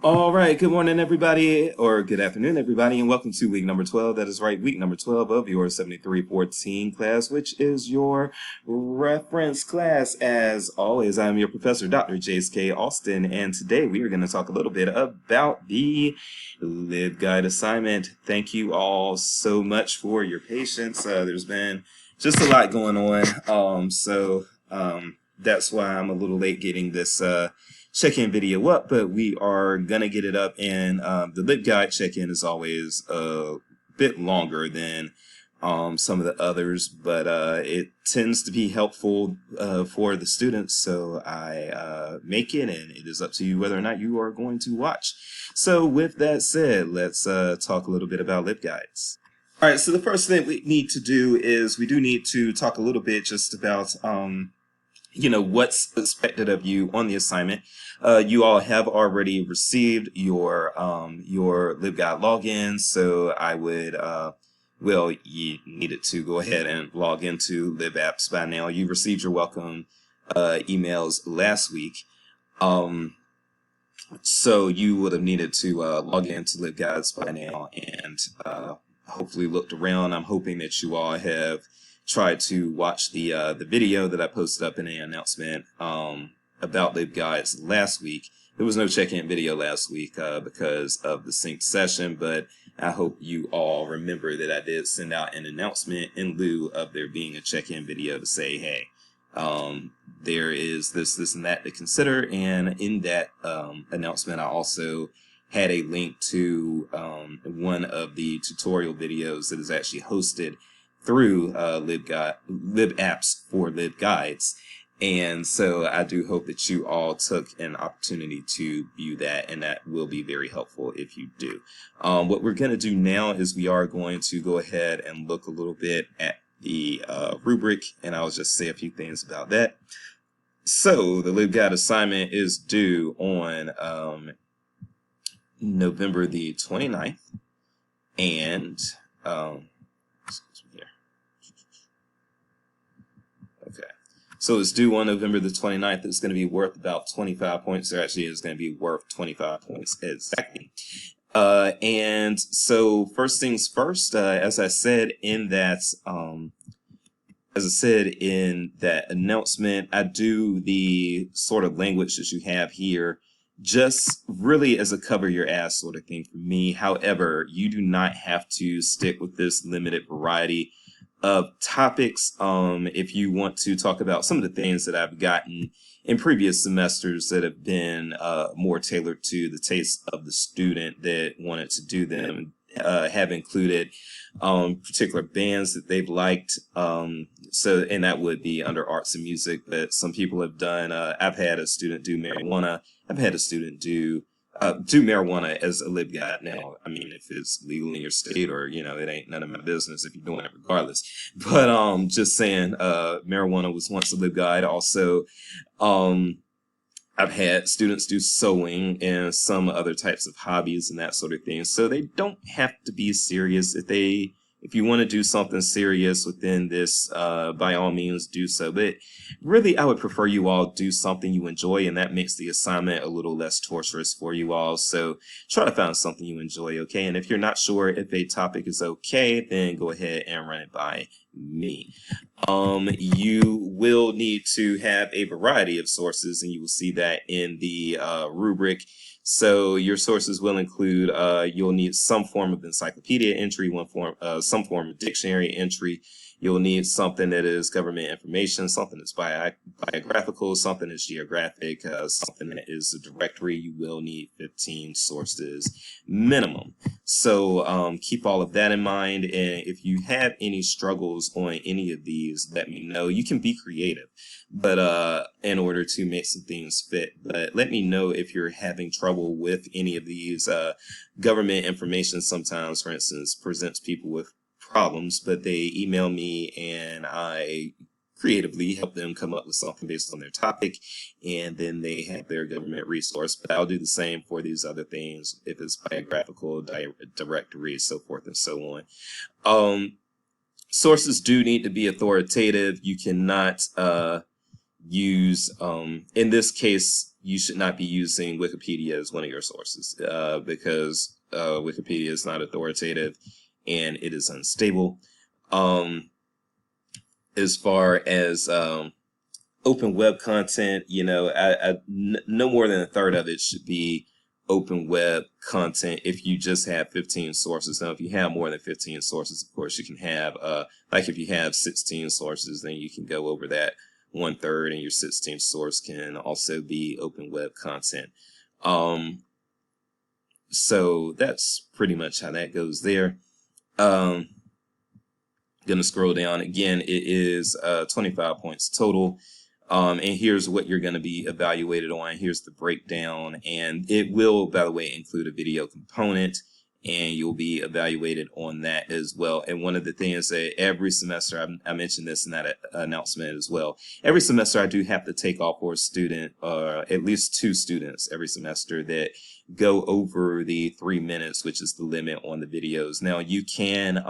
All right, good morning, everybody, or good afternoon, everybody, and welcome to week number 12. That is right, week number 12 of your 7314 class, which is your reference class. As always, I'm your professor, Dr. J.S.K. Austin, and today we are going to talk a little bit about the LibGuide assignment. Thank you all so much for your patience. There's been just a lot going on, that's why I'm a little late getting this check-in video up, but we are gonna get it up. And the LibGuide check-in is always a bit longer than some of the others, but it tends to be helpful for the students, so I make it, and it is up to you whether or not you are going to watch. So with that said, let's talk a little bit about LibGuides. All right, so the first thing we need to do is we do need to talk a little bit just about what's expected of you on the assignment. You all have already received your LibGuide login, so I would you needed to go ahead and log into LibApps by now. You received your welcome emails last week, so you would have needed to log into LibGuides by now and hopefully looked around. I'm hoping that you all have tried to watch the video that I posted up in the announcement about LibGuides last week. There was no check-in video last week because of the sync session, but I hope you all remember that I did send out an announcement in lieu of there being a check-in video to say, hey, there is this, and that to consider. And in that announcement, I also had a link to one of the tutorial videos that is actually hosted through LibApps for LibGuides. And so I do hope that you all took an opportunity to view that, and that will be very helpful if you do. What we're going to do now is we are going to go ahead and look a little bit at the rubric, and I'll just say a few things about that. So the LibGuide assignment is due on November the 29th, and so it's due on November the 29th. It's going to be worth about 25 points. Or actually, it's going to be worth 25 points exactly. And so first things first, as I said in that announcement, I do the sort of language that you have here just really as a cover your ass sort of thing for me. However, you do not have to stick with this limited variety of topics. If you want to talk about some of the things that I've gotten in previous semesters that have been more tailored to the taste of the student that wanted to do them, have included particular bands that they've liked. And that would be under arts and music, but some people have done, I've had a student do marijuana. I've had a student do marijuana as a LibGuide. Now, I mean, if it's legal in your state or, it ain't none of my business if you're doing it regardless. But just saying, marijuana was once a LibGuide. Also, I've had students do sewing and some other types of hobbies and that sort of thing. So they don't have to be serious. If you want to do something serious within this, by all means do so. But really, I would prefer you all do something you enjoy, and that makes the assignment a little less torturous for you all. So try to find something you enjoy, okay? And if you're not sure if a topic is okay, then go ahead and run it by me. You will need to have a variety of sources, and you will see that in the rubric. So your sources will include, you'll need some form of encyclopedia entry, some form of dictionary entry. You'll need something that is government information, something that's biographical, something that's geographic, something that is a directory. You will need 15 sources minimum. So keep all of that in mind. And if you have any struggles on any of these, let me know. You can be creative, but in order to make some things fit. But let me know if you're having trouble with any of these. Government information sometimes, for instance, presents people with problems, but they email me and I creatively help them come up with something based on their topic, and then they have their government resource. But I'll do the same for these other things if it's biographical, directory, so forth and so on. Sources do need to be authoritative. You cannot use, in this case, you should not be using Wikipedia as one of your sources, because Wikipedia is not authoritative and it is unstable. As far as open web content, you know, no more than a third of it should be open web content if you just have 15 sources. Now, if you have more than 15 sources, of course, you can have, like if you have 16 sources, then you can go over that 1/3, and your 16th source can also be open web content. So that's pretty much how that goes there. Gonna scroll down again. It is 25 points total. And here's what you're going to be evaluated on. Here's the breakdown, and it will, by the way, include a video component, and you'll be evaluated on that as well. And one of the things that every semester, I mentioned this in that announcement as well, every semester I do have to take off for a student, at least 2 students every semester that go over the 3 minutes, which is the limit on the videos. Now you can,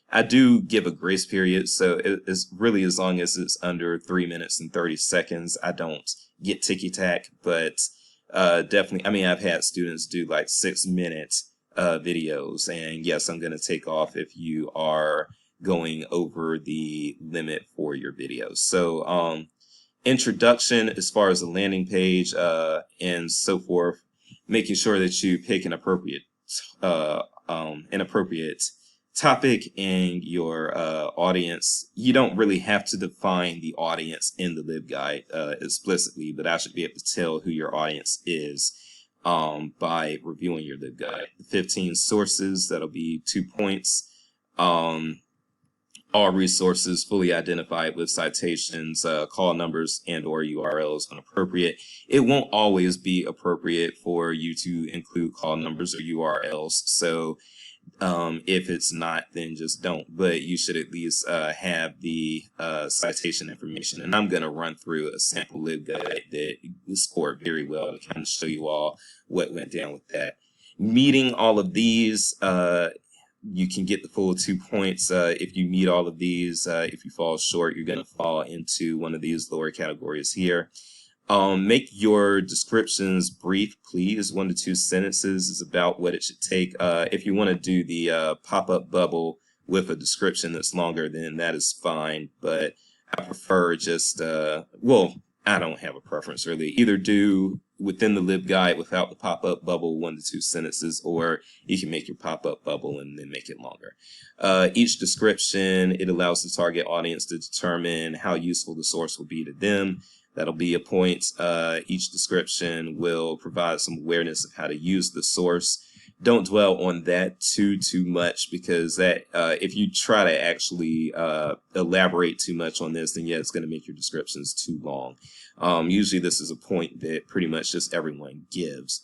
I do give a grace period, so it's really as long as it's under 3 minutes and 30 seconds. I don't get ticky-tack, but definitely, I mean, I've had students do like 6-minute videos, and yes, I'm going to take off if you are going over the limit for your videos. So introduction, as far as the landing page and so forth, making sure that you pick an appropriate topic and your audience. You don't really have to define the audience in the LibGuide explicitly, but I should be able to tell who your audience is by reviewing your LibGuide. The 15 sources, that'll be 2 points. All resources fully identified with citations, call numbers, and or URLs when appropriate. It won't always be appropriate for you to include call numbers or URLs, so if it's not, then just don't. But you should at least have the citation information. And I'm going to run through a sample LibGuide that scored very well to kind of show you all what went down with that. Meeting all of these, you can get the full 2 points. If you meet all of these, if you fall short, you're going to fall into one of these lower categories here. Make your descriptions brief, please. 1 to 2 sentences is about what it should take. If you want to do the pop-up bubble with a description that's longer, then that is fine. But I prefer just, well, I don't have a preference really. Either do within the LibGuide without the pop-up bubble 1 to 2 sentences, or you can make your pop-up bubble and then make it longer. Each description, it allows the target audience to determine how useful the source will be to them. That'll be a point. Each description will provide some awareness of how to use the source. Don't dwell on that too much, because that if you try to actually elaborate too much on this, then yeah, it's going to make your descriptions too long. Usually this is a point that pretty much just everyone gets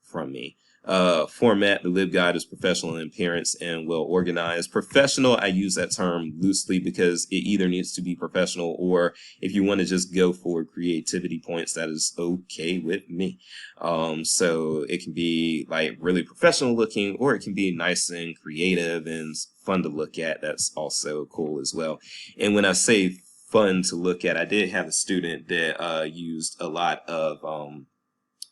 from me. Format, the LibGuide is professional in appearance and well organized. Professional, I use that term loosely because it either needs to be professional, or if you want to just go for creativity points, that is okay with me. So it can be like really professional looking, or it can be nice and creative and fun to look at. That's also cool as well. And when I say fun to look at, I did have a student that used a lot of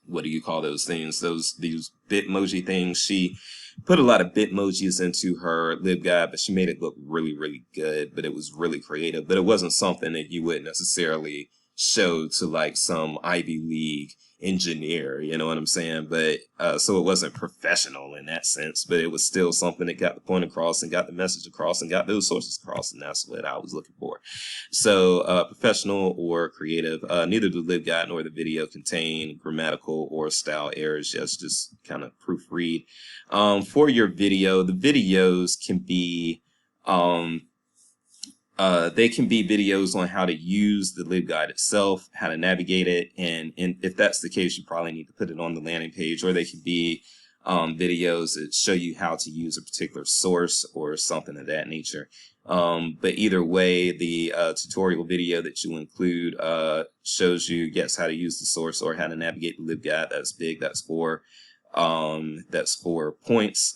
what do you call those things? These Bitmoji things. She put a lot of Bitmojis into her LibGuide, but she made it look really, really good. But it was really creative. But it wasn't something that you would necessarily show to like some Ivy League engineer, you know what I'm saying? But so it wasn't professional in that sense, but it was still something that got the point across and got the message across and got those sources across, and that's what I was looking for. So professional or creative. Neither the LibGuide nor the video contain grammatical or style errors. Just kind of proofread. For your video, the videos can be they can be videos on how to use the LibGuide itself, how to navigate it, and if that's the case, you probably need to put it on the landing page, or they can be videos that show you how to use a particular source or something of that nature. But either way, the tutorial video that you include shows you, yes, how to use the source or how to navigate the LibGuide. That's big. That's 4 points.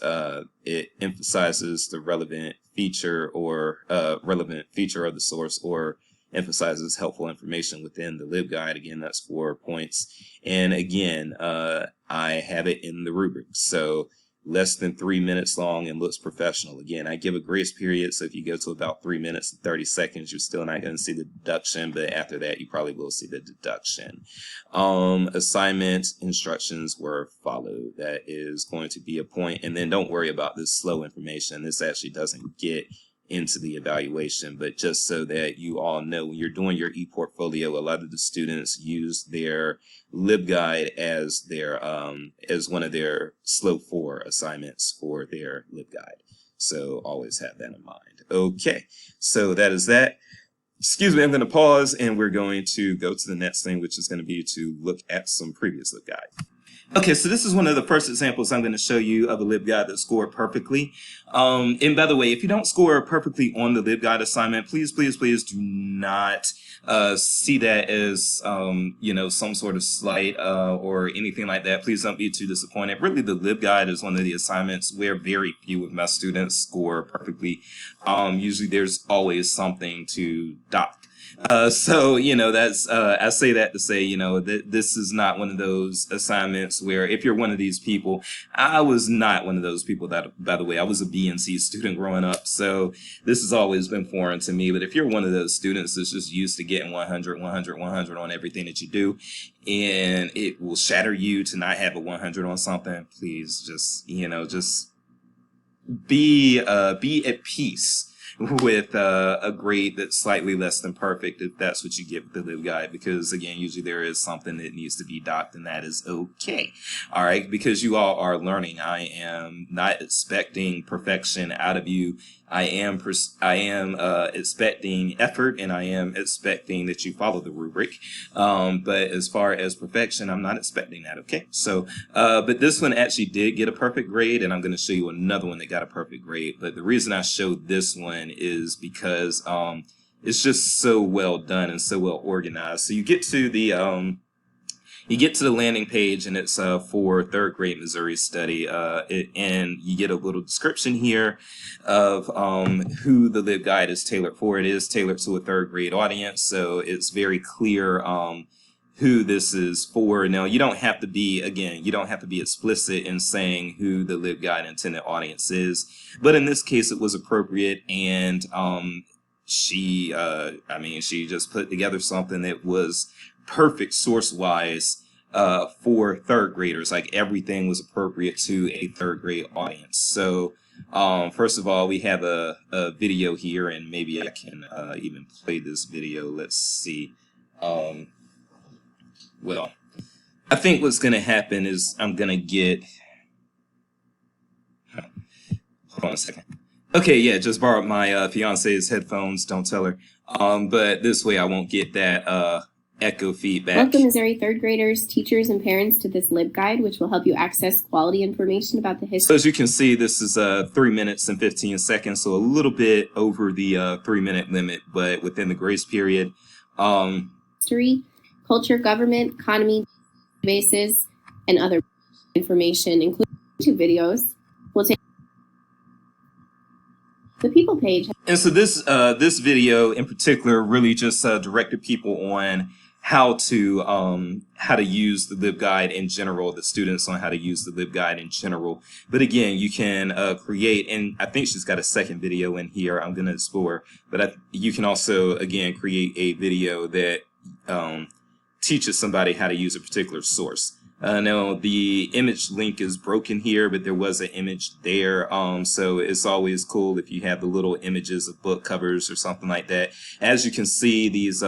It emphasizes the relevant feature of the source, or emphasizes helpful information within the LibGuide. Again, that's 4 points. And again, I have it in the rubric. So less than 3 minutes long and looks professional. Again, I give a grace period. So if you go to about 3 minutes and 30 seconds, you're still not going to see the deduction. But after that, you probably will see the deduction. Assignment instructions were followed. That is going to be a point. And then don't worry about this slow information. This actually doesn't get into the evaluation, but just so that you all know, when you're doing your ePortfolio, a lot of the students use their LibGuide as their as one of their slow 4 assignments for their LibGuide. So always have that in mind. Okay, so that is that. Excuse me, I'm going to pause, and we're going to go to the next thing, which is going to be to look at some previous LibGuide. Okay, so this is one of the first examples I'm going to show you of a LibGuide that scored perfectly. And by the way, if you don't score perfectly on the LibGuide assignment, please do not see that as, some sort of slight or anything like that. Please don't be too disappointed. Really, the LibGuide is one of the assignments where very few of my students score perfectly. Usually there's always something to dock. So, that's, I say that to say, that this is not one of those assignments where if you're one of these people, I was not one of those people that, by the way, I was a B and C student growing up. So this has always been foreign to me. But if you're one of those students that's just used to getting 100 on everything that you do, and it will shatter you to not have a 100 on something, please just be at peace with a grade that's slightly less than perfect, if that's what you get with the LibGuide, because again, usually there is something that needs to be docked, and that is okay. All right, because you all are learning. I am not expecting perfection out of you. I am expecting effort, and I am expecting that you follow the rubric. But as far as perfection, I'm not expecting that. Okay, so but this one actually did get a perfect grade, and I'm going to show you another one that got a perfect grade. But the reason I showed this one is because it's just so well done and so well organized. So you get to the landing page, and it's for 3rd grade Missouri study, and you get a little description here of who the LibGuide is tailored for. It is tailored to a 3rd grade audience, so it's very clear who this is for. Now, you don't have to be explicit in saying who the LibGuide intended audience is, but in this case, it was appropriate, and she just put together something that was perfect source-wise for 3rd graders. Like, everything was appropriate to a 3rd grade audience. So first of all, we have a video here, and maybe I can even play this video. Let's see. Well, I think what's going to happen is I'm going to get... Hold on a second. Okay, yeah, just borrowed my fiance's headphones. Don't tell her. But this way I won't get that echo feedback. Welcome, Missouri 3rd graders, teachers, and parents to this LibGuide, which will help you access quality information about the history. So as you can see, this is 3 minutes and 15 seconds, so a little bit over the 3-minute limit, but within the grace period. History, culture, government, economy, databases, and other information, including 2 videos. We'll take the people page. And so this video in particular really just directed people on how to use the LibGuide in general, the students on how to use the LibGuide in general. But again, you can create, and I think she's got a second video in here I'm going to explore, but you can also, again, create a video that teaches somebody how to use a particular source. Now, the image link is broken here, but there was an image there. So it's always cool if you have the little images of book covers or something like that. As you can see, these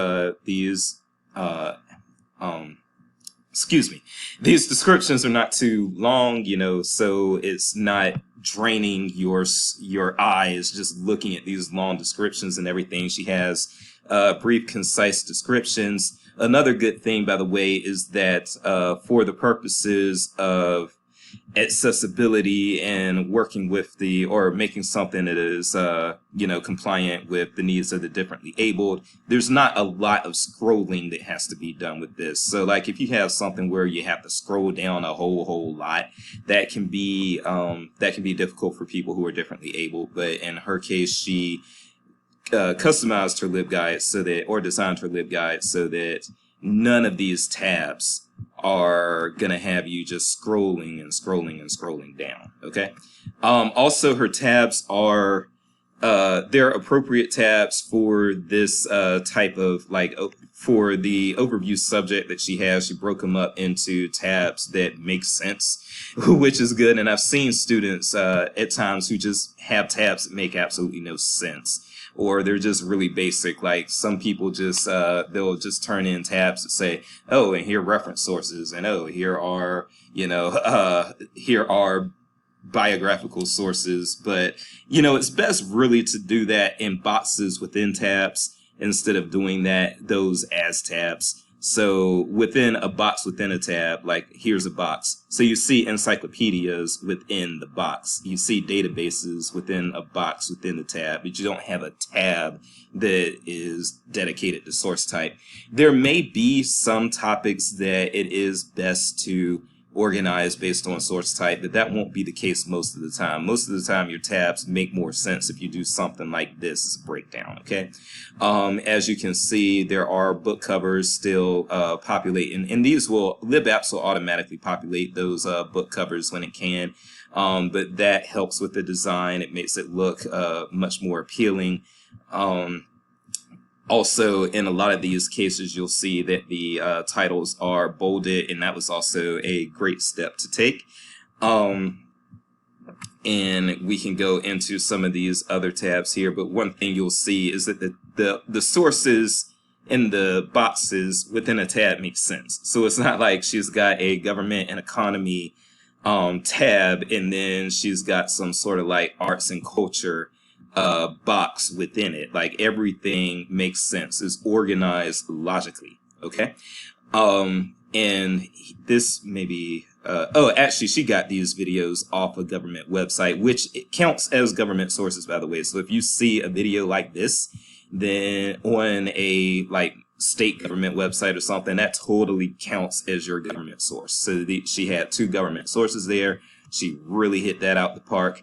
descriptions are not too long, so it's not draining your eyes just looking at these long descriptions and everything. She has brief, concise descriptions. Another good thing, by the way, is that for the purposes of accessibility and working with or making something that is, compliant with the needs of the differently abled, there's not a lot of scrolling that has to be done with this. So like if you have something where you have to scroll down a whole lot, that can be difficult for people who are differently abled. But in her case, she customized her LibGuide so that, or designed her LibGuide so that none of these tabs are gonna have you just scrolling and scrolling and scrolling down. Okay. Also, her tabs are they're appropriate tabs for this type of for the overview subject that she has. She broke them up into tabs that make sense, which is good. And I've seen students at times who just have tabs that make absolutely no sense, or they're just really basic. Like some people just they'll just turn in tabs that say, oh, and here are reference sources, and oh, here are here are biographical sources. But it's best really to do that in boxes within tabs instead of doing those as tabs. So within a box within a tab, like here's a box. So you see encyclopedias within the box. You see databases within a box within the tab, but you don't have a tab that is dedicated to source type. There may be some topics that it is best to organized based on source type, but that won't be the case most of the time. Most of the time, your tabs make more sense if you do something like this as a breakdown, okay? As you can see, there are book covers still populating, and these LibApps will automatically populate those book covers when it can, but that helps with the design. It makes it look much more appealing. Also, in a lot of these cases, you'll see that the titles are bolded, and that was also a great step to take. And we can go into some of these other tabs here, but one thing you'll see is that the sources in the boxes within a tab make sense. So it's not like she's got a government and economy tab, and then she's got some sort of like arts and culture box within it. Like everything makes sense, is organized logically. Okay. And this maybe actually she got these videos off a government website, which it counts as government sources, by the way. So if you see a video like this, then on a state government website or something, that totally counts as your government source. So she had 2 government sources there. She really hit that out the park.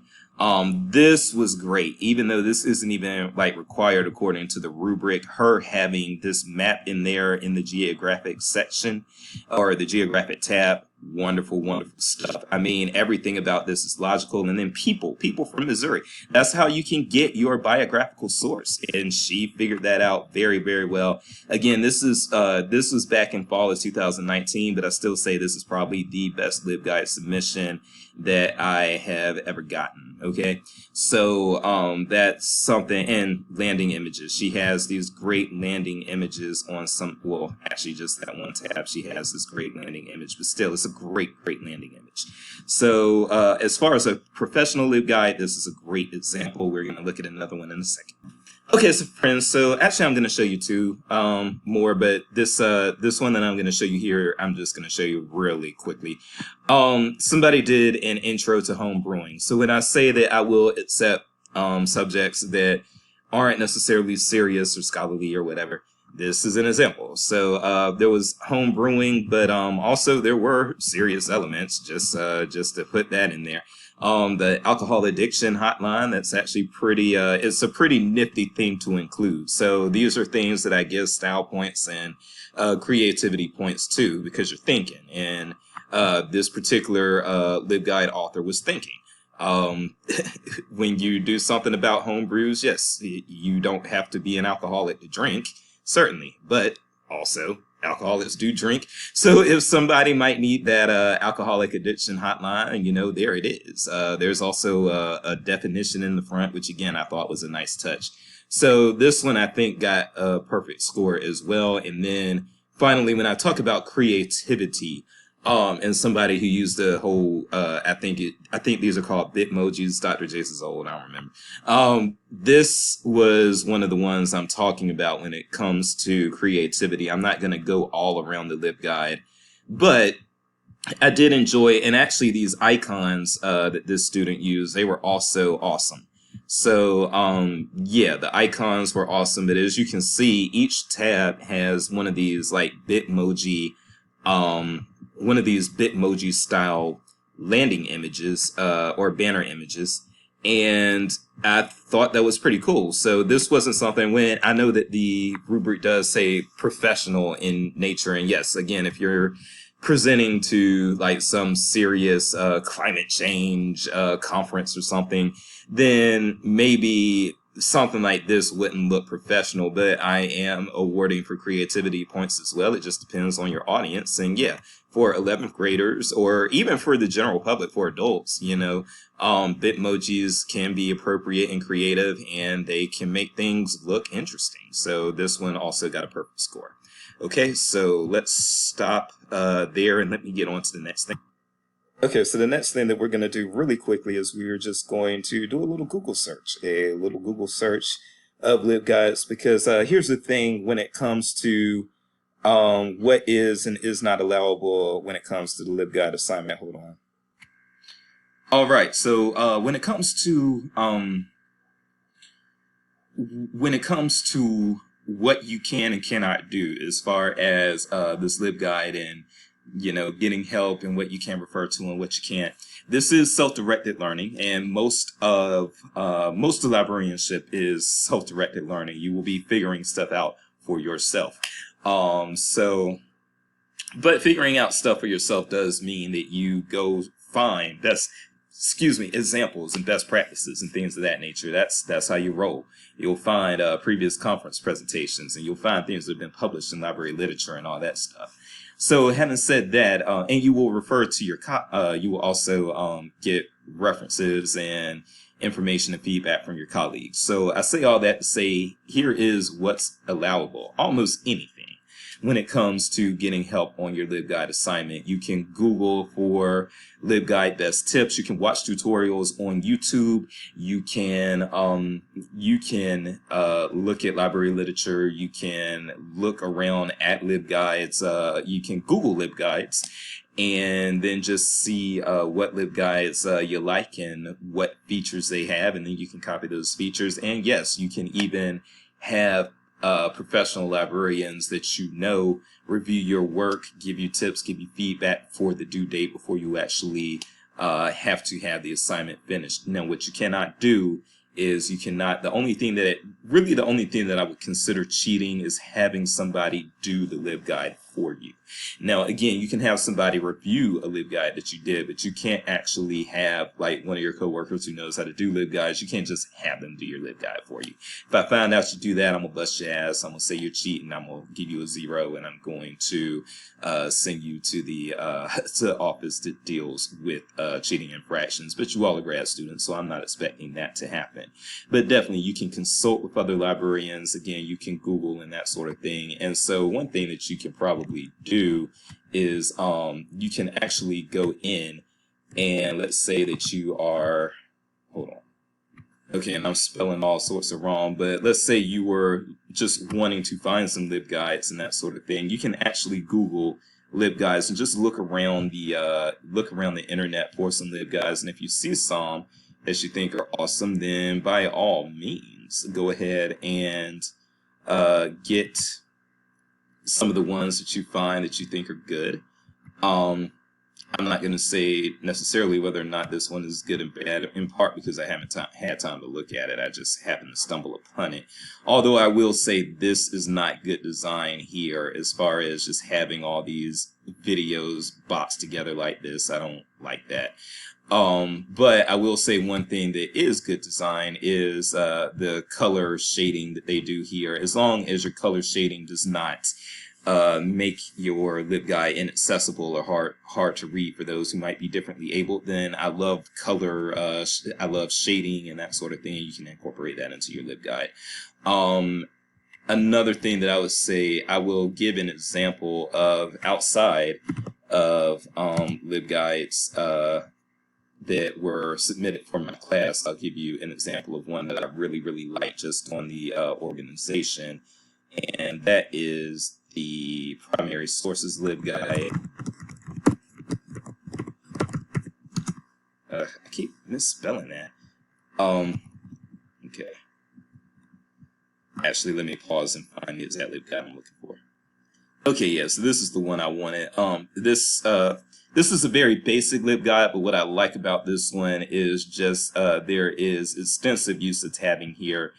This was great, even though this isn't even required according to the rubric. Her having this map in there in the geographic section or the geographic tab, wonderful, wonderful stuff. I mean, everything about this is logical. And then people from Missouri, that's how you can get your biographical source. And she figured that out very, very well. Again, this was back in fall of 2019, but I still say this is probably the best LibGuide submission that I have ever gotten. Okay, so that's something. And landing images, she has these great landing images on actually just that one tab she has this great landing image, but still it's a great landing image. So as far as a professional LibGuide, this is a great example. We're going to look at another one in a second. Okay, so friends, so actually I'm going to show you 2 more, but this one that I'm going to show you here, I'm just going to show you really quickly. Somebody did an intro to home brewing. So when I say that I will accept subjects that aren't necessarily serious or scholarly or whatever, this is an example. So there was home brewing, but also there were serious elements, just to put that in there. The alcohol addiction hotline, that's actually pretty, it's a pretty nifty thing to include. So these are things that I give style points and creativity points to, because you're thinking. And this particular LibGuide author was thinking. When you do something about home brews, yes, you don't have to be an alcoholic to drink, certainly, but also alcoholics do drink. So if somebody might need that alcoholic addiction hotline, there it is. There's also a definition in the front, which again, I thought was a nice touch. So this one I think got a perfect score as well. And then finally, when I talk about creativity, and somebody who used the whole, I think these are called Bitmojis. Dr. Jason's old, I don't remember. This was one of the ones I'm talking about when it comes to creativity. I'm not going to go all around the LibGuide, but I did enjoy, and actually these icons that this student used, they were also awesome. So, yeah, the icons were awesome, but as you can see, each tab has one of these Bitmoji, one of these Bitmoji style landing images or banner images. And I thought that was pretty cool. So this wasn't something, when I know that the rubric does say professional in nature. And yes, again, if you're presenting to like some serious climate change conference or something, then maybe something like this wouldn't look professional. But I am awarding for creativity points as well. It just depends on your audience. And yeah, for 11th graders, or even for the general public, for adults, Bitmojis can be appropriate and creative, and they can make things look interesting. So this one also got a perfect score. Okay, so let's stop there and let me get on to the next thing. Okay, so the next thing that we're going to do really quickly is we're just going to do a little Google search of LibGuides, because here's the thing when it comes to what is and is not allowable when it comes to the LibGuide assignment. Hold on. All right, so when it comes to what you can and cannot do as far as this LibGuide and getting help and what you can refer to and what you can't. This is self-directed learning, and most of librarianship is self-directed learning. You will be figuring stuff out for yourself. But figuring out stuff for yourself does mean that you go find examples and best practices and things of that nature. That's how you roll. You'll find previous conference presentations, and you'll find things that have been published in library literature and all that stuff. So having said that, and you will refer to you will also get references and information and feedback from your colleagues. So I say all that to say, here is what's allowable. Almost anything. When it comes to getting help on your LibGuide assignment, you can Google for LibGuide best tips. You can watch tutorials on YouTube. You can look at library literature. You can look around at LibGuides. You can Google LibGuides and then just see what LibGuides you like and what features they have, and then you can copy those features. And yes, you can even have professional librarians that review your work, give you tips, give you feedback for the due date before you actually have to have the assignment finished. Now, what you cannot do is the only thing that I would consider cheating is having somebody do the LibGuide for you. Now, again, you can have somebody review a LibGuide that you did, but you can't actually have like one of your coworkers who knows how to do LibGuides. You can't just have them do your LibGuide for you. If I find out you do that, I'm gonna bust your ass. I'm gonna say you're cheating. I'm gonna give you a 0, and I'm going to send you to the office that deals with cheating infractions. But you all are grad students, so I'm not expecting that to happen. But definitely, you can consult with other librarians. Again, you can Google and that sort of thing. And so one thing that you can probably do is you can actually go in, and let's say that you are, hold on. Okay, and I'm spelling all sorts of wrong, but let's say you were just wanting to find some LibGuides and that sort of thing. You can actually Google LibGuides and just look around the internet for some LibGuides. And if you see some that you think are awesome, then by all means, go ahead and get some of the ones that you find that you think are good. I'm not going to say necessarily whether or not this one is good and bad, in part because I haven't had time to look at it. I just happened to stumble upon it. Although I will say this is not good design here as far as just having all these videos boxed together like this. I don't like that. But I will say one thing that is good design is the color shading that they do here. As long as your color shading does not make your LibGuide inaccessible or hard to read for those who might be differently abled, then I love color, I love shading and that sort of thing. You can incorporate that into your LibGuide. Another thing that I would say, I will give an example of outside of LibGuides that were submitted for my class. I'll give you an example of one that I really, really like just on the organization, and that is the Primary Sources LibGuide. I keep misspelling that. Okay. Actually, let me pause and find the exact LibGuide I'm looking for. Okay, yeah, so this is the one I wanted. this is a very basic LibGuide, but what I like about this one is just there is extensive use of tabbing here.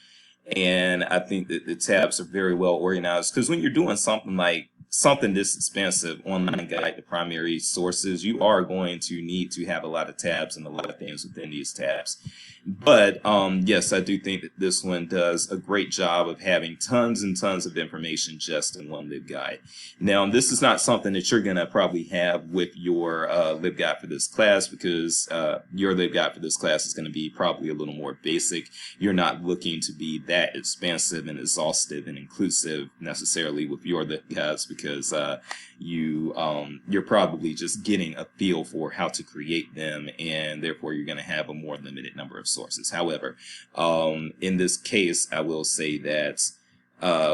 And I think that the tabs are very well organized, because when you're doing something like something this expensive, online guide to primary sources, you are going to need to have a lot of tabs and a lot of things within these tabs. But yes, I do think that this one does a great job of having tons and tons of information just in one LibGuide. Now, this is not something that you're going to probably have with your LibGuide for this class, because your LibGuide for this class is going to be probably a little more basic. You're not looking to be that expansive and exhaustive and inclusive necessarily with your LibGuides, because you're probably just getting a feel for how to create them, and therefore you're going to have a more limited number of sources. However, in this case, I will say that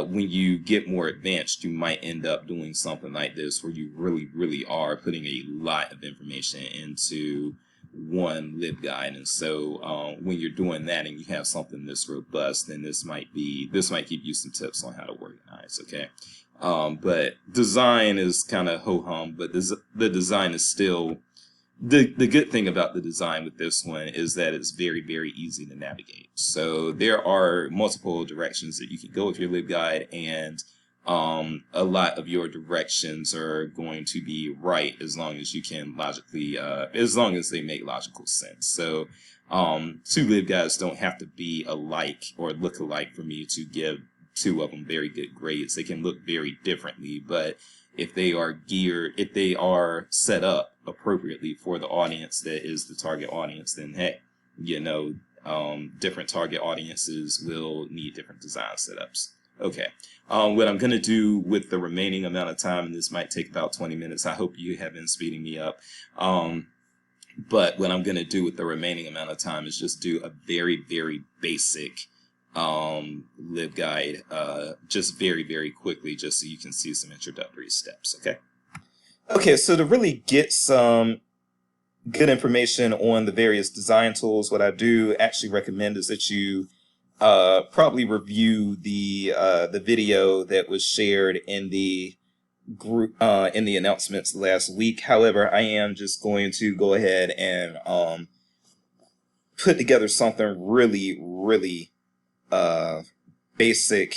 when you get more advanced, you might end up doing something like this, where you really are putting a lot of information into one LibGuide. And so when you're doing that and you have something this robust, then this might give you some tips on how to organize. Okay. But design is kind of ho-hum, but the design is still, the good thing about the design with this one is that it's very easy to navigate. So there are multiple directions that you can go with your LibGuide, and a lot of your directions are going to be right as long as you can logically, as long as they make logical sense. So two LibGuides don't have to be alike or look alike for me to give two of them very good grades. They can look very differently, but if they are set up appropriately for the audience that is the target audience, then hey, different target audiences will need different design setups. Okay, what I'm going to do with the remaining amount of time, and this might take about 20 minutes, I hope you have been speeding me up, but what I'm going to do with the remaining amount of time is just do a very basic LibGuide, just very quickly, just so you can see some introductory steps. Okay, so to really get some good information on the various design tools, what I do actually recommend is that you probably review the video that was shared in the group in the announcements last week. However, I am just going to go ahead and put together something really basic,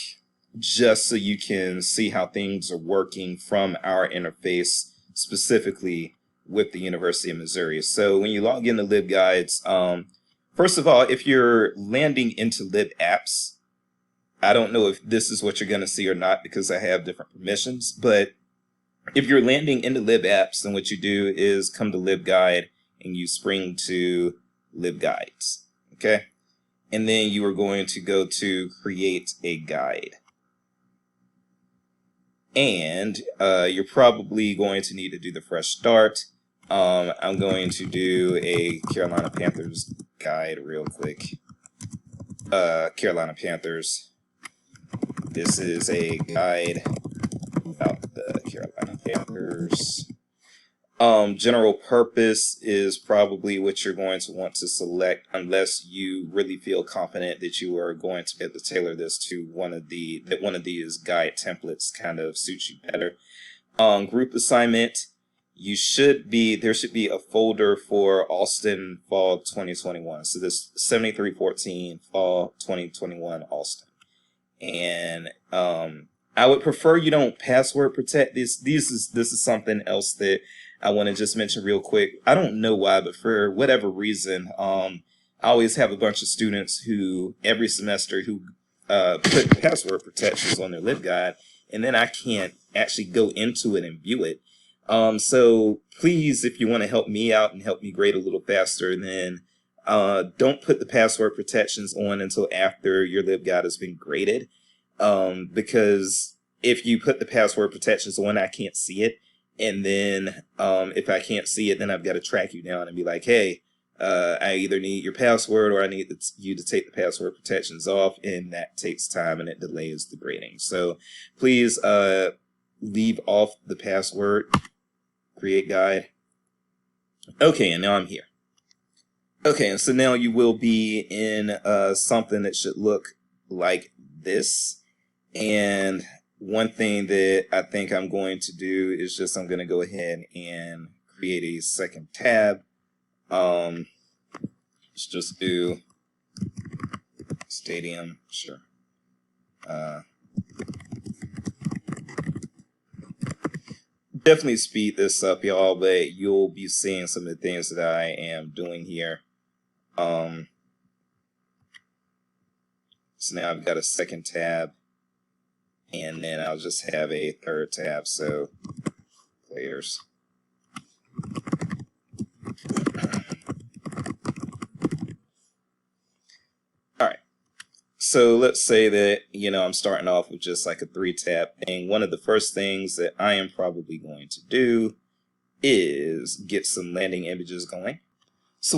just so you can see how things are working from our interface, specifically with the University of Missouri. So when you log into LibGuides, first of all, if you're landing into LibApps, I don't know if this is what you're going to see or not, because I have different permissions, but if you're landing into LibApps, then what you do is come to LibGuide and you spring to LibGuides. Okay. And then you are going to go to create a guide. And you're probably going to need to do the fresh start. I'm going to do a Carolina Panthers guide real quick. Carolina Panthers. This is a guide about the Carolina Panthers. General purpose is probably what you're going to want to select, unless you really feel confident that you are going to be able to tailor this to one of these guide templates kind of suits you better. Group assignment, there should be a folder for Austin Fall 2021. So this 7314 Fall 2021 Austin. And I would prefer you don't password protect this. This is something else that I want to just mention real quick. I don't know why, but for whatever reason, I always have a bunch of students who every semester who put password protections on their LibGuide, and then I can't actually go into it and view it. So please, if you want to help me out and help me grade a little faster, then don't put the password protections on until after your LibGuide has been graded, because if you put the password protections on, I can't see it. And then if I can't see it, then I've got to track you down and be like, hey, I either need your password or I need you to take the password protections off, and that takes time and it delays the grading. So please leave off the password, create guide. Okay, and now I'm here. Okay, and so now you will be in something that should look like this. And one thing that I think I'm going to do is I'm going to go ahead and create a second tab. Let's just do stadium, sure. Definitely speed this up, y'all, but you'll be seeing some of the things that I am doing here. So now I've got a second tab, and then I'll just have a third tab, so players. All right. So let's say that, I'm starting off with just like a 3-tab thing. One of the first things that I am probably going to do is get some landing images going. So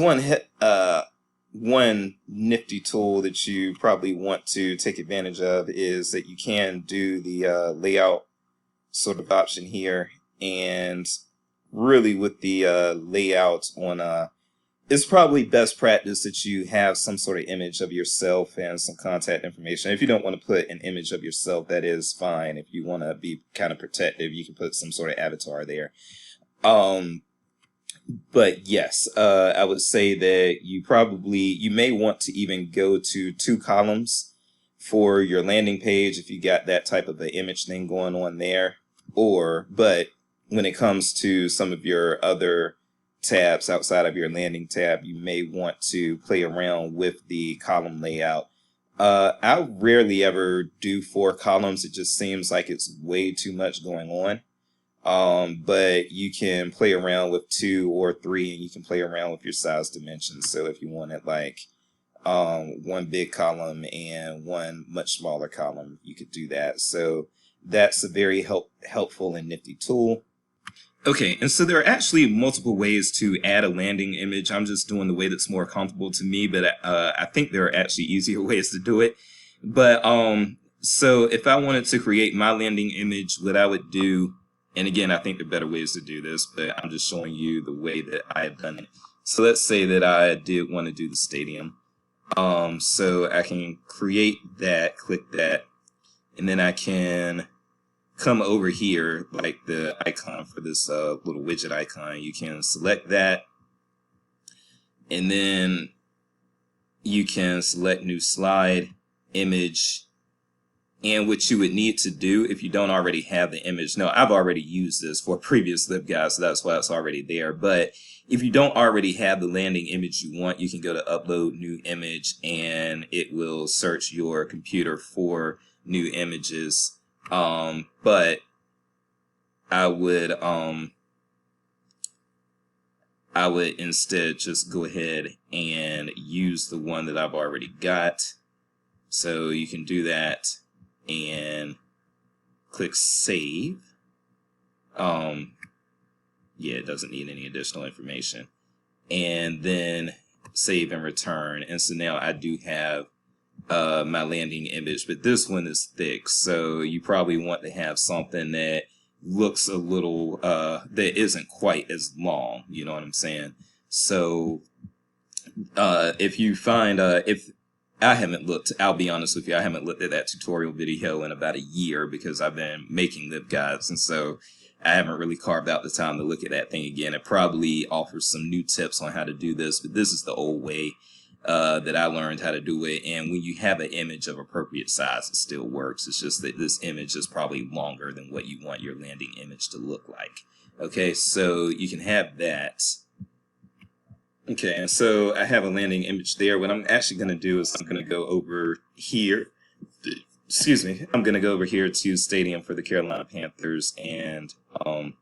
one nifty tool that you probably want to take advantage of is that you can do the layout sort of option here. And really with the layout on it's probably best practice that you have some sort of image of yourself and some contact information. If you don't want to put an image of yourself, that is fine. If you want to be kind of protective, you can put some sort of avatar there. But yes, I would say that you may want to even go to 2 columns for your landing page if you got that type of an image thing going on there. But when it comes to some of your other tabs outside of your landing tab, you may want to play around with the column layout. I rarely ever do 4 columns. It just seems like it's way too much going on. But you can play around with 2 or 3, and you can play around with your size dimensions. So if you wanted like 1 big column and 1 much smaller column, you could do that. So that's a very helpful and nifty tool. Okay, and so there are actually multiple ways to add a landing image. I'm just doing the way that's more comfortable to me, but I think there are actually easier ways to do it. But so if I wanted to create my landing image, what I would do, and again, I think there are better ways to do this, but I'm just showing you the way that I've done it. So let's say that I did want to do the stadium. So I can create that, click that, and then I can come over here, like the icon for this little widget icon. You can select that, and then you can select new slide, image, and what you would need to do if you don't already have the image. Now, I've already used this for a previous LibGuide, so that's why it's already there. But if you don't already have the landing image you want, you can go to upload new image, and it will search your computer for new images. But I would instead just go ahead and use the one that I've already got. So you can do that and click save. Yeah, it doesn't need any additional information. And then save and return. And so now I do have my landing image, but this one is thick, so you probably want to have something that looks a little that isn't quite as long, you know what I'm saying? So if you find if I haven't looked, I'll be honest with you, I haven't looked at that tutorial video in about a year because I've been making LibGuides, and so I haven't really carved out the time to look at that thing again. It probably offers some new tips on how to do this, but this is the old way that I learned how to do it. And when you have an image of appropriate size, it still works. It's just that this image is probably longer than what you want your landing image to look like. Okay, so you can have that. Okay, and so I have a landing image there. What I'm actually going to do is I'm going to go over here. Excuse me. I'm going to go over here to Stadium for the Carolina Panthers, and I'm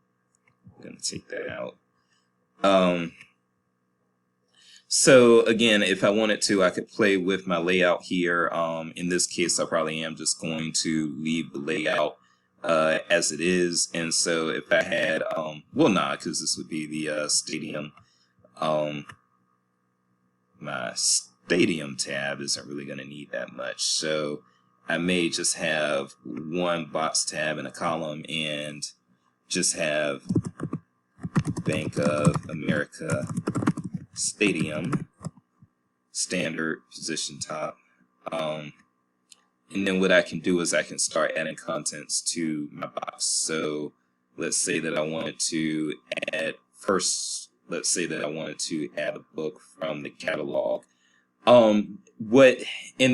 going to take that out. So again, if I wanted to, I could play with my layout here. In this case, I probably am just going to leave the layout as it is. And so if I had, well, nah, because this would be the stadium. My stadium tab isn't really going to need that much. So I may just have 1 box tab in a column and just have Bank of America Stadium, standard position top. And then what I can do is I can start adding contents to my box. So let's say that I wanted to add first, let's say that I wanted to add a book from the catalog. And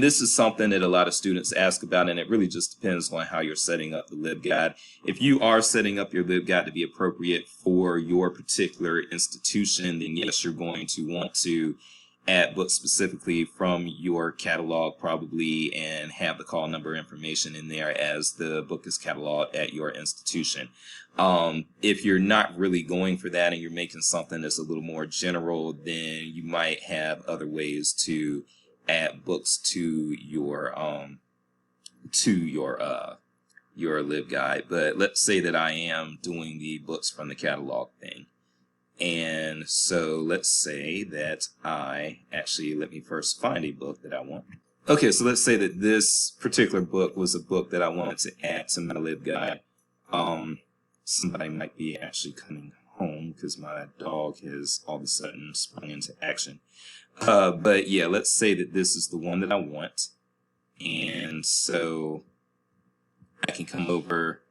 this is something that a lot of students ask about, and it really just depends on how you're setting up the LibGuide. If you are setting up your LibGuide to be appropriate for your particular institution, then yes, you're going to want to add books specifically from your catalog probably and have the call number information in there as the book is cataloged at your institution. If you're not really going for that and you're making something that's a little more general, then you might have other ways to add books to your LibGuide. But let's say that I am doing the books from the catalog thing. And so let's say that let me first find a book that I want. Okay, so let's say that this particular book was a book that I wanted to add to my LibGuide. Somebody might be actually coming home because my dog has all of a sudden sprung into action. But yeah, let's say that this is the one that I want. And so I can come over,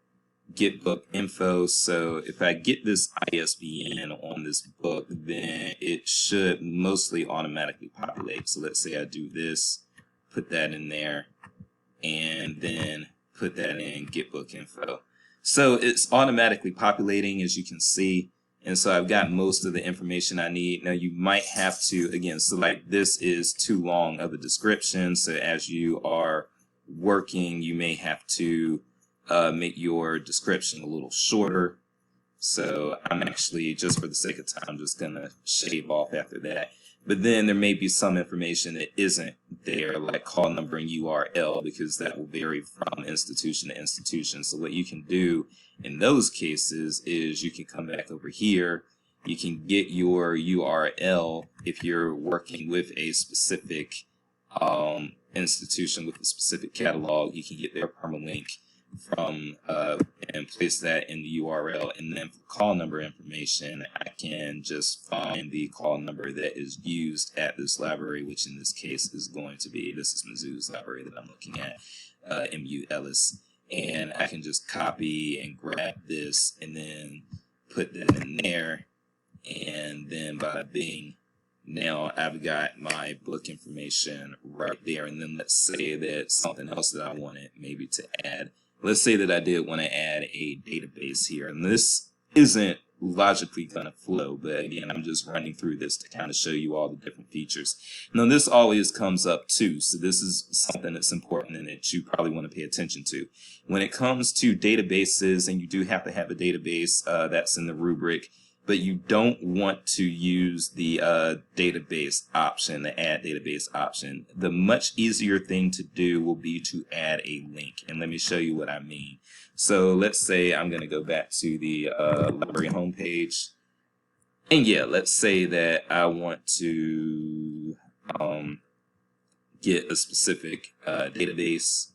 get book info. So if I get this ISBN on this book, then it should mostly automatically populate. So let's say I do this, put that in there, and then put that in get book info. So it's automatically populating, as you can see. And so I've got most of the information I need. Now you might have to, again, select this is too long of a description. So as you are working, you may have to make your description a little shorter. So I'm actually, just for the sake of time, just going to shave off after that. But then there may be some information that isn't there, like call number and URL, because that will vary from institution to institution. So what you can do in those cases is you can come back over here. You can get your URL if you're working with a specific institution with a specific catalog. You can get their permalink from and place that in the URL, and then for call number information I can just find the call number that is used at this library, which in this case is going to be, this is Mizzou's library that I'm looking at, MU Ellis, and I can just copy and grab this and then put that in there, and then by bing, now I've got my book information right there. And then let's say that something else that I wanted maybe to add. Let's say that I did want to add a database here, and this isn't logically going to flow, but again, I'm just running through this to kind of show you all the different features. Now, this always comes up too, so this is something that's important and that you probably want to pay attention to. When it comes to databases, and you do have to have a database, that's in the rubric, but you don't want to use the database option, the add database option. The much easier thing to do will be to add a link. And let me show you what I mean. So let's say I'm going to go back to the library homepage. And yeah, let's say that I want to get a specific database.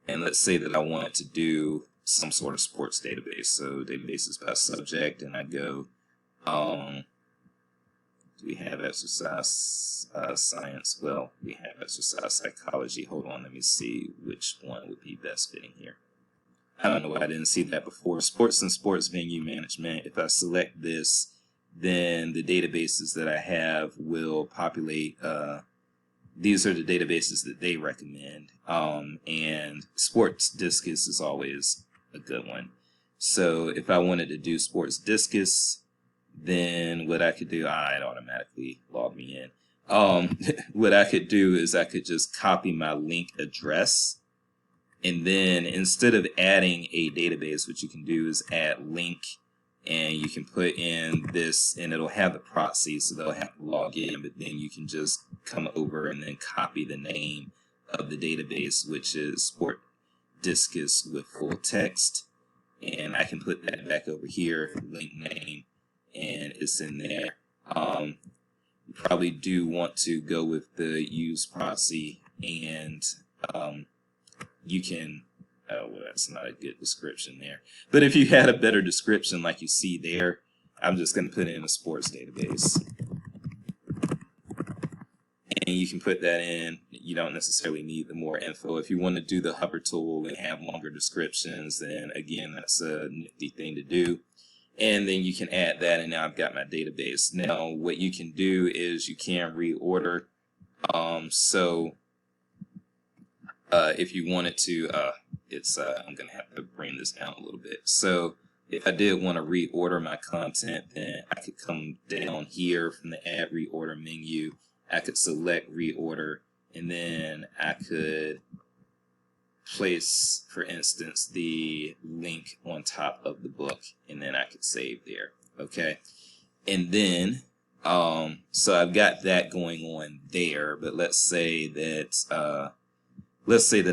And let's say that I want to do some sort of sports database. So databases by subject, and I go, do we have exercise science? Well, we have exercise psychology. Hold on, let me see which one would be best fitting here. I don't know why I didn't see that before. Sports and sports venue management. If I select this, then the databases that I have will populate. These are the databases that they recommend. And Sports Discus is always a good one. So if I wanted to do Sports Discus, then what I could do, it automatically logged me in. What I could do is I could just copy my link address, and then instead of adding a database, what you can do is add link, and you can put in this, and it'll have the proxy, so they'll have to log in, but then you can just come over and then copy the name of the database, which is Sport Discus with full text, and I can put that back over here, link name, and it's in there. You probably do want to go with the use proxy, and you can, well, that's not a good description there, but if you had a better description like you see there, I'm just going to put in a sports database, and you can put that in. You don't necessarily need the more info. If you want to do the hover tool and have longer descriptions, then again, that's a nifty thing to do. And then you can add that, and now I've got my database. Now, what you can do is you can reorder. If you wanted to, I'm gonna have to bring this down a little bit. So if I did want to reorder my content, then I could come down here from the Add Reorder menu. I could select Reorder, and then I could place, for instance, the link on top of the book, and then I could save there. Okay, and then so I've got that going on there. But let's say that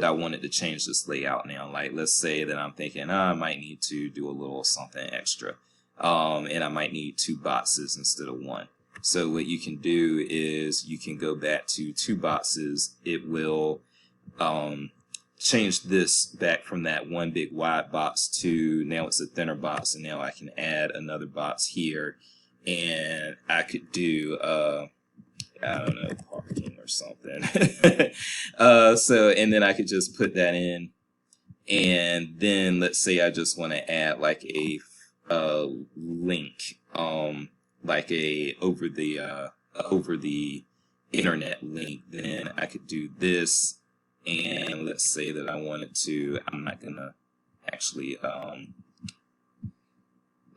I wanted to change this layout now. Like, let's say that I'm thinking, I might need to do a little something extra, and I might need 2 boxes instead of 1. So what you can do is you can go back to 2 boxes. It will change this back from that one big wide box to now it's a thinner box, and now I can add another box here, and I could do I don't know, parking or something. And then I could just put that in, and then let's say I just want to add like a link, like a over the internet link. Then I could do this, and let's say that I wanted to. I'm not gonna actually.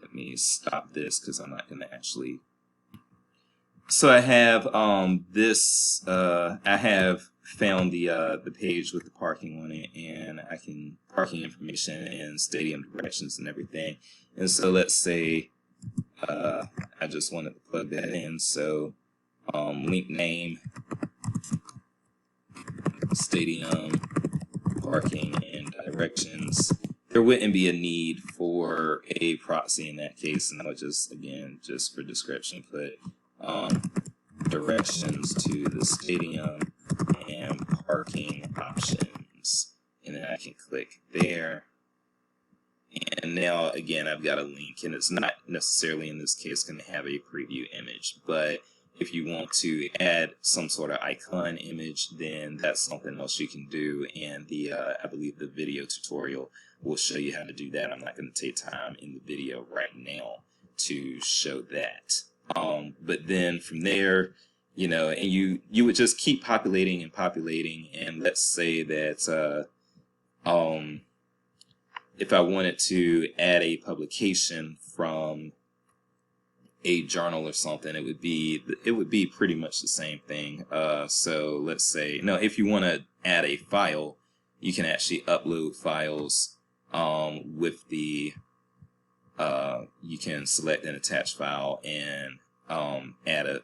Let me stop this because I'm not gonna actually. So I have this. I have found the page with the parking on it, and I can parking information and stadium directions and everything. And so let's say I just wanted to plug that in. So link name, stadium, parking, and directions. There wouldn't be a need for a proxy in that case, and I would just, again, just for description, put directions to the stadium and parking options, and then I can click there. And now, again, I've got a link, and it's not necessarily in this case going to have a preview image, but if you want to add some sort of icon image, then that's something else you can do, and I believe the video tutorial will show you how to do that. I'm not going to take time in the video right now to show that. But then from there, and you would just keep populating and populating, and let's say that if I wanted to add a publication from a journal or something, it would be pretty much the same thing. So let's say, no, if you want to add a file, you can actually upload files with the you can select an attached file and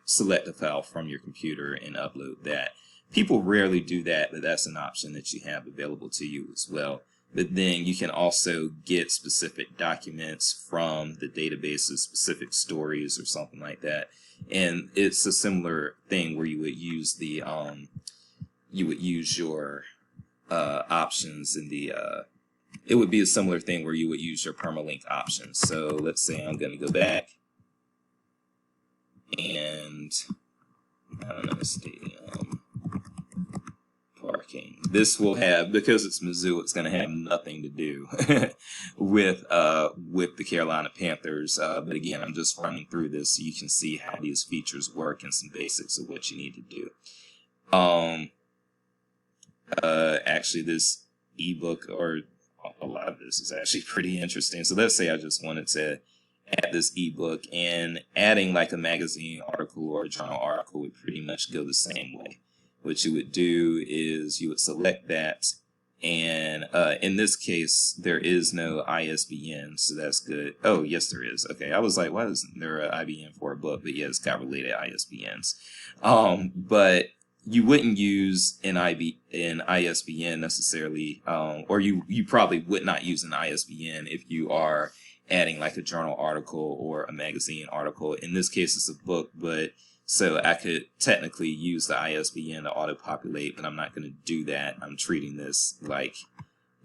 select a file from your computer and upload that. People rarely do that, but that's an option that you have available to you as well. But then you can also get specific documents from the databases, specific stories or something like that. And it's a similar thing where you would use the your options in the it would be a similar thing where you would use your permalink options. So let's say I'm going to go back and I don't know, stadium parking. This will have, because it's Mizzou, it's going to have nothing to do with the Carolina Panthers. But again, I'm just running through this so you can see how these features work and some basics of what you need to do. Actually, this ebook, or a lot of this, is actually pretty interesting. So let's say I just wanted to add this ebook, and adding like a magazine article or a journal article would pretty much go the same way. What you would do is you would select that, and in this case, there is no ISBN, so that's good. Oh, yes, there is. Okay, I was like, why isn't there an IBN for a book? But yeah, it's got related ISBNs. But you wouldn't use an ISBN necessarily, or you probably would not use an ISBN if you are adding like a journal article or a magazine article. In this case, it's a book, but so I could technically use the ISBN to auto-populate, but I'm not going to do that. I'm treating this like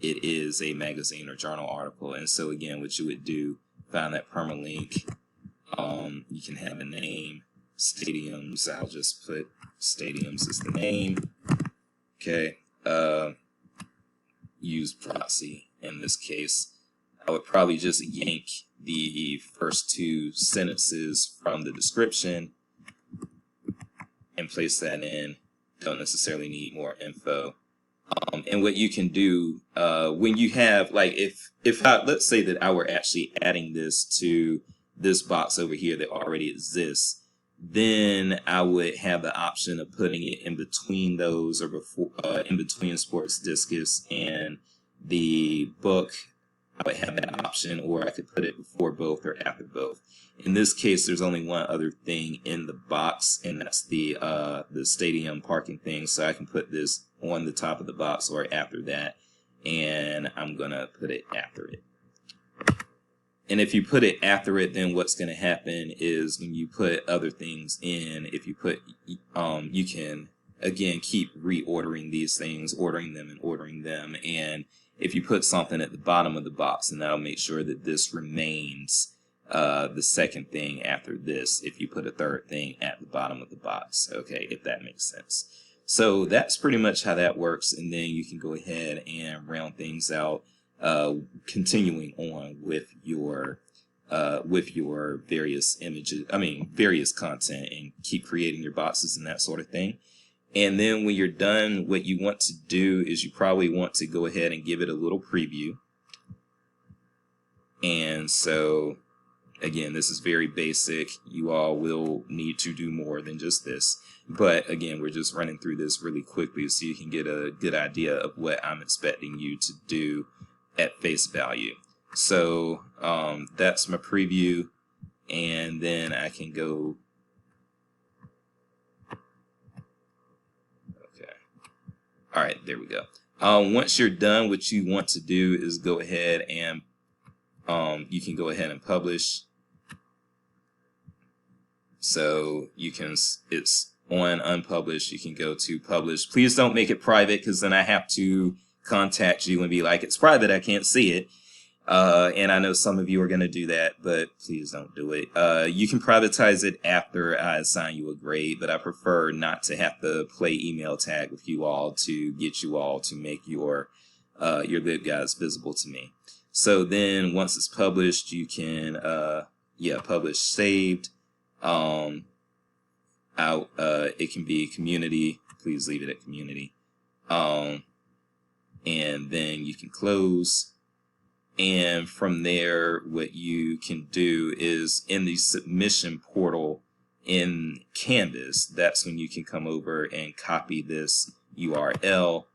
it is a magazine or journal article. And so again, what you would do, find that permalink. You can have a name, stadiums. I'll just put stadiums as the name. Okay. Use proxy in this case. I would probably just yank the first two sentences from the description and place that in. Don't necessarily need more info. And what you can do when you have, like, let's say that I were actually adding this to this box over here that already exists, then I would have the option of putting it in between those, or before, in between Sports Discus and the book. I would have that option, or I could put it before both or after both. In this case, there's only one other thing in the box, and that's the stadium parking thing. So I can put this on the top of the box or after that, and I'm gonna put it after it. And if you put it after it, then what's gonna happen is when you put other things in, if you put, you can again keep reordering these things, ordering them, and if you put something at the bottom of the box, then that'll make sure that this remains the second thing after this, if you put a third thing at the bottom of the box, okay, if that makes sense. So that's pretty much how that works, and then you can go ahead and round things out, continuing on with your various images, various content, and keep creating your boxes and that sort of thing. And then when you're done, what you want to do is you probably want to go ahead and give it a little preview. And so, again, this is very basic. You all will need to do more than just this. But again, we're just running through this really quickly so you can get a good idea of what I'm expecting you to do at face value. So that's my preview. And then I can go. Okay. All right, there we go. Once you're done, what you want to do is go ahead and you can go ahead and publish. So you can, it's on unpublished, you can go to publish. Please don't make it private, because then I have to contact you and be like, it's private, I can't see it. And I know some of you are going to do that, but please don't do it. You can privatize it after I assign you a grade, but I prefer not to have to play email tag with you all to get you all to make your LibGuides visible to me. So then once it's published, you can, publish saved. It can be community. Please leave it at community. And then you can close. And from there, what you can do is in the submission portal in Canvas, that's when you can come over and copy this URL,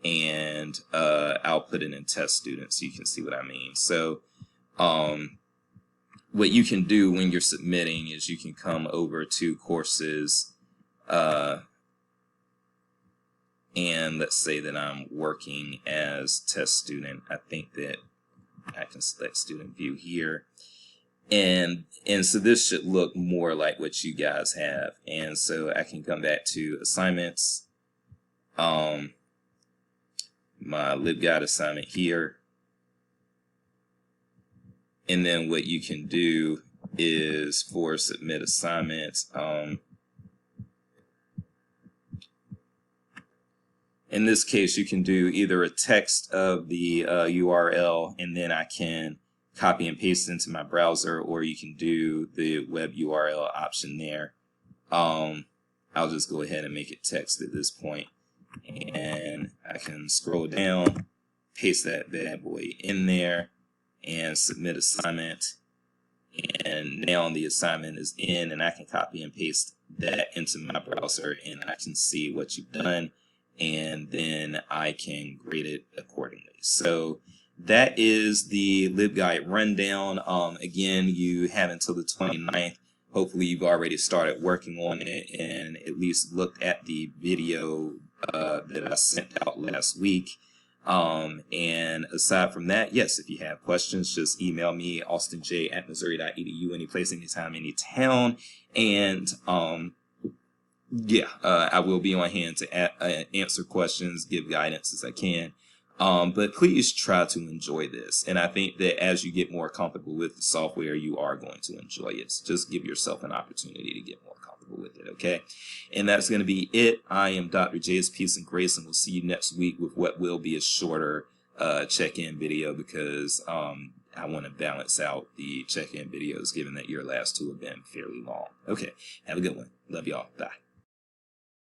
and I'll put it in test student so you can see what I mean. So what you can do when you're submitting is you can come over to courses, and let's say that I'm working as test student. I think that I can select student view here, and so this should look more like what you guys have. And so I can come back to assignments, my LibGuide assignment here, and then what you can do is for submit assignments, in this case, you can do either a text of the URL, and then I can copy and paste it into my browser, or you can do the web URL option there. I'll just go ahead and make it text at this point, and I can scroll down, paste that bad boy in there, and submit assignment. And now the assignment is in, and I can copy and paste that into my browser, and I can see what you've done, and then I can grade it accordingly. So that is the LibGuide rundown. Again, you have until the 29th. Hopefully you've already started working on it and at least looked at the video that I sent out last week. And aside from that, yes, if you have questions, just email me, austinj@missouri.edu, anyplace, anytime, anytown. And I will be on hand to answer questions, give guidance as I can. But please try to enjoy this. And I think that as you get more comfortable with the software, you are going to enjoy it. So just give yourself an opportunity to get more comfortable with it, okay? And that's going to be it. I am Dr. J's Peace and Grace, and we'll see you next week with what will be a shorter check-in video, because I want to balance out the check-in videos, given that your last two have been fairly long. Okay, have a good one. Love y'all. Bye.